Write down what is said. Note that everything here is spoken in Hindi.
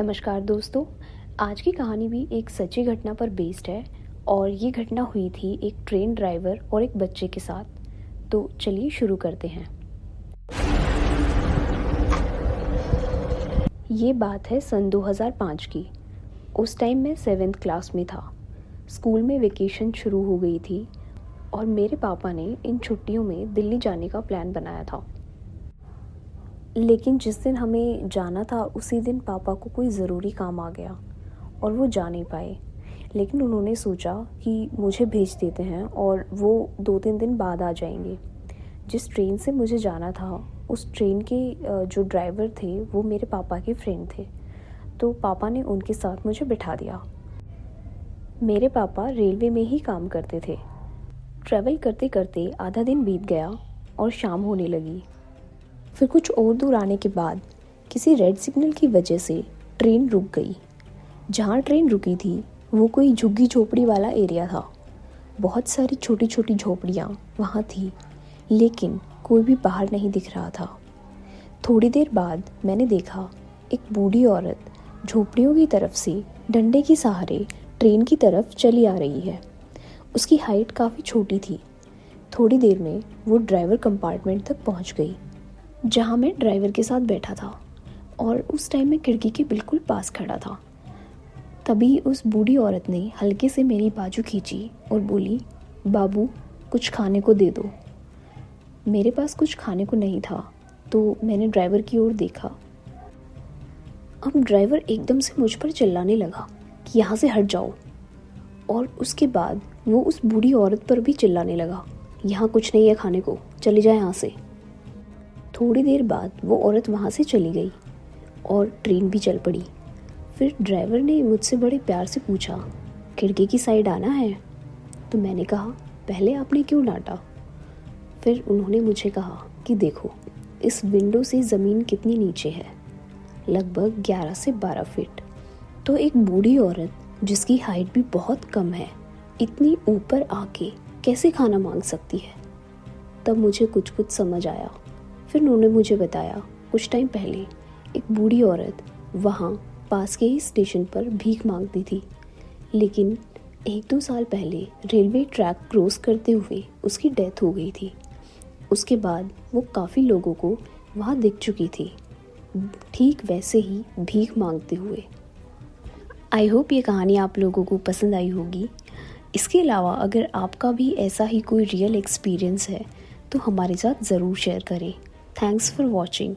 नमस्कार दोस्तों। आज की कहानी भी एक सच्ची घटना पर बेस्ड है और ये घटना हुई थी एक ट्रेन ड्राइवर और एक बच्चे के साथ। तो चलिए शुरू करते हैं। ये बात है सन 2005 की। उस टाइम मैं 7th क्लास में था। स्कूल में वेकेशन शुरू हो गई थी और मेरे पापा ने इन छुट्टियों में दिल्ली जाने का प्लान बनाया था। लेकिन जिस दिन हमें जाना था उसी दिन पापा को कोई ज़रूरी काम आ गया और वो जा नहीं पाए। लेकिन उन्होंने सोचा कि मुझे भेज देते हैं और वो 2-3 दिन बाद आ जाएंगे। जिस ट्रेन से मुझे जाना था उस ट्रेन के जो ड्राइवर थे वो मेरे पापा के फ्रेंड थे, तो पापा ने उनके साथ मुझे बिठा दिया। मेरे पापा रेलवे में ही काम करते थे। ट्रैवल करते करते आधा दिन बीत गया और शाम होने लगी। फिर कुछ और दूर आने के बाद किसी रेड सिग्नल की वजह से ट्रेन रुक गई। जहाँ ट्रेन रुकी थी वो कोई झुग्गी झोपड़ी वाला एरिया था। बहुत सारी छोटी छोटी झोपड़ियाँ वहाँ थी, लेकिन कोई भी बाहर नहीं दिख रहा था। थोड़ी देर बाद मैंने देखा एक बूढ़ी औरत झोपड़ियों की तरफ से डंडे के सहारे ट्रेन की तरफ चली आ रही है। उसकी हाइट काफ़ी छोटी थी। थोड़ी देर में वो ड्राइवर कंपार्टमेंट तक पहुँच गई, जहाँ मैं ड्राइवर के साथ बैठा था और उस टाइम मैं खिड़की के बिल्कुल पास खड़ा था। तभी उस बूढ़ी औरत ने हल्के से मेरी बाजू खींची और बोली, बाबू कुछ खाने को दे दो। मेरे पास कुछ खाने को नहीं था, तो मैंने ड्राइवर की ओर देखा। अब ड्राइवर एकदम से मुझ पर चिल्लाने लगा कि यहाँ से हट जाओ, और उसके बाद वो उस बूढ़ी औरत पर भी चिल्लाने लगा, यहाँ कुछ नहीं है खाने को, चली जाए यहाँ से। थोड़ी देर बाद वो औरत वहाँ से चली गई और ट्रेन भी चल पड़ी। फिर ड्राइवर ने मुझसे बड़े प्यार से पूछा, खिड़की की साइड आना है? तो मैंने कहा, पहले आपने क्यों डांटा? फिर उन्होंने मुझे कहा कि देखो इस विंडो से ज़मीन कितनी नीचे है, लगभग 11 से 12 फीट। तो एक बूढ़ी औरत जिसकी हाइट भी बहुत कम है इतनी ऊपर आके कैसे खाना मांग सकती है? तब मुझे कुछ कुछ समझ आया। फिर उन्होंने मुझे बताया कुछ टाइम पहले एक बूढ़ी औरत वहाँ पास के ही स्टेशन पर भीख मांगती थी, लेकिन 1-2 साल पहले रेलवे ट्रैक क्रॉस करते हुए उसकी डेथ हो गई थी। उसके बाद वो काफ़ी लोगों को वहाँ दिख चुकी थी, ठीक वैसे ही भीख मांगते हुए। आई होप ये कहानी आप लोगों को पसंद आई होगी। इसके अलावा अगर आपका भी ऐसा ही कोई रियल एक्सपीरियंस है तो हमारे साथ ज़रूर शेयर करें। Thanks for watching.